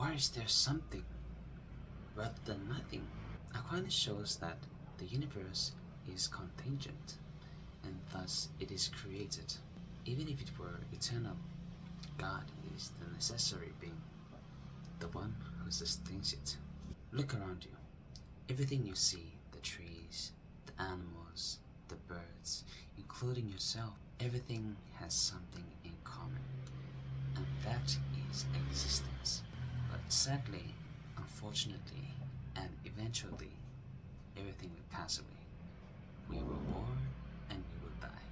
Why is there something rather than nothing? Aquinas shows that the universe is contingent, and thus it is created. Even if it were eternal, God is the necessary being, the one who sustains it. Look around you. Everything you see, the trees, the animals, the birds, including yourself, everything has something in common, and that is existence. But sadly, unfortunately, and eventually, everything will pass away. We were born and we will die.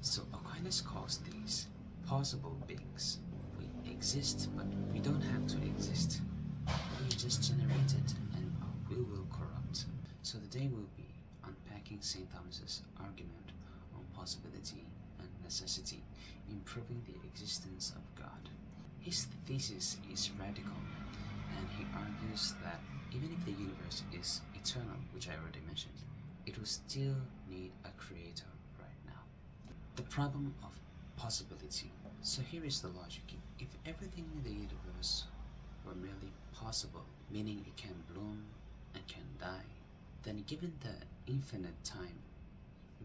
So Aquinas calls these possible beings. We exist, but we don't have to exist. We are just generated and our will corrupt. So today we'll be unpacking St. Thomas's argument on possibility and necessity in proving the existence of God. His thesis is radical, and he argues that even if the universe is eternal, which I already mentioned, it will still need a creator right now. The problem of possibility. So here is the logic. If everything in the universe were merely possible, meaning it can bloom and can die, then given the infinite time,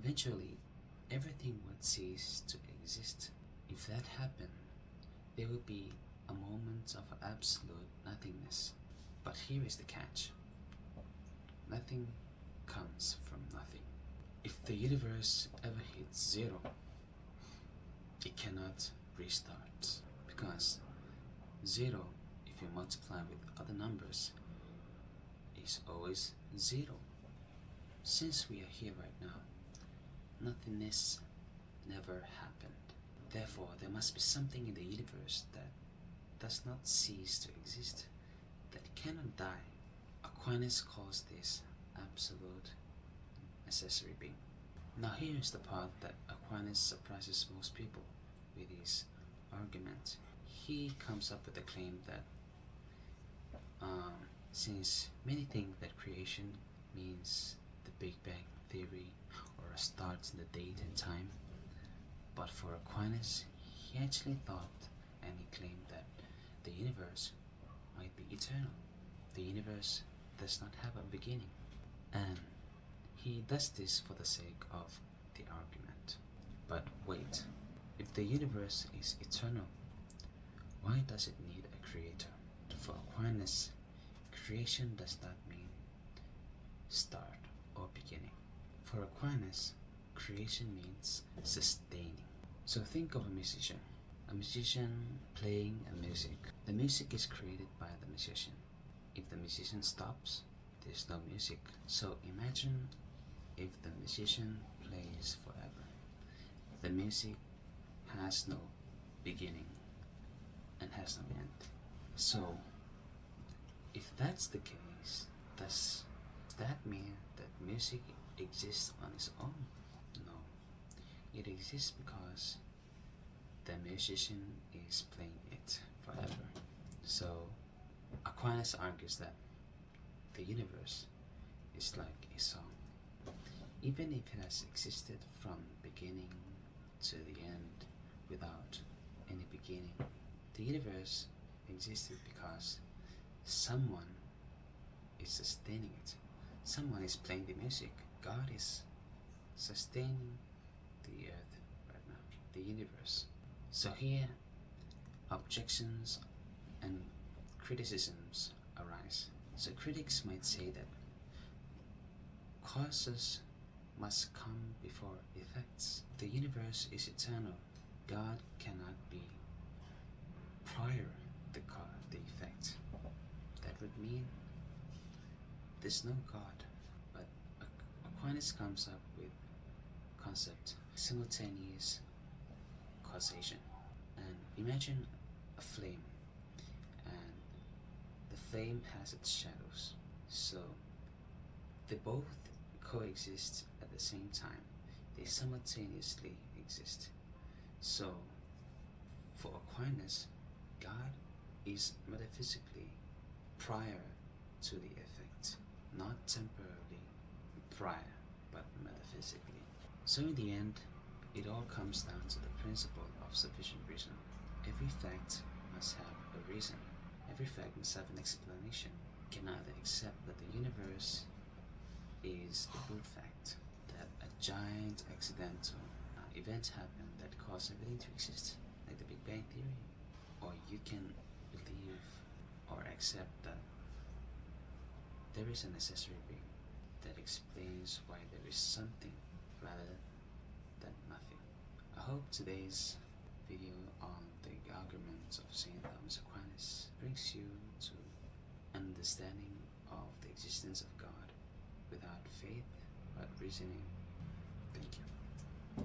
eventually everything would cease to exist. If that happened, there would be a moment of absolute nothingness. But here is the catch. Nothing comes from nothing. If the universe ever hits zero, it cannot restart, because zero, if you multiply with other numbers, is always zero. Since we are here right now, nothingness never happened. Therefore, there must be something in the universe that does not cease to exist, that cannot die. Aquinas calls this absolute necessary being. Now here is the part that Aquinas surprises most people with his argument. He comes up with the claim that since many think that creation means the Big Bang theory or a start in the date and time, but for Aquinas, he actually thought and he claimed that the universe might be eternal. The universe does not have a beginning, and he does this for the sake of the argument. But wait, if the universe is eternal, why does it need a creator? For Aquinas, creation does not mean start or beginning. For Aquinas, creation means sustaining. So think of a musician playing a music. The music is created by the musician. If the musician stops, there's no music. So imagine if the musician plays forever. The music has no beginning and has no end. So if that's the case, does that mean that music exists on its own? No. It exists because the musician is playing it forever. So Aquinas argues that the universe is like a song. Even if it has existed from beginning to the end without any beginning, the universe existed because someone is sustaining it. Someone is playing the music. God is sustaining the earth right now, the universe. So here, objections and criticisms arise. So critics might say that causes must come before effects. The universe is eternal. God cannot be prior to the effect. That would mean there's no God. But Aquinas comes up with concept simultaneous causation. And imagine a flame, and the flame has its shadows. So they both coexist at the same time. They simultaneously exist. So for Aquinas, God is metaphysically prior to the effect, not temporarily prior, but metaphysically. So in the end, it all comes down to the principle of sufficient reason. Every fact must have a reason. every fact must have an explanation. You can either accept that the universe is a brute fact, that a giant accidental event happened that caused everything to exist, like the Big Bang Theory, or you can believe or accept that there is a necessary being that explains why there is something rather than nothing. I hope today's video on the arguments of St. Thomas Aquinas brings you to understanding of the existence of God without faith but reasoning. Thank you.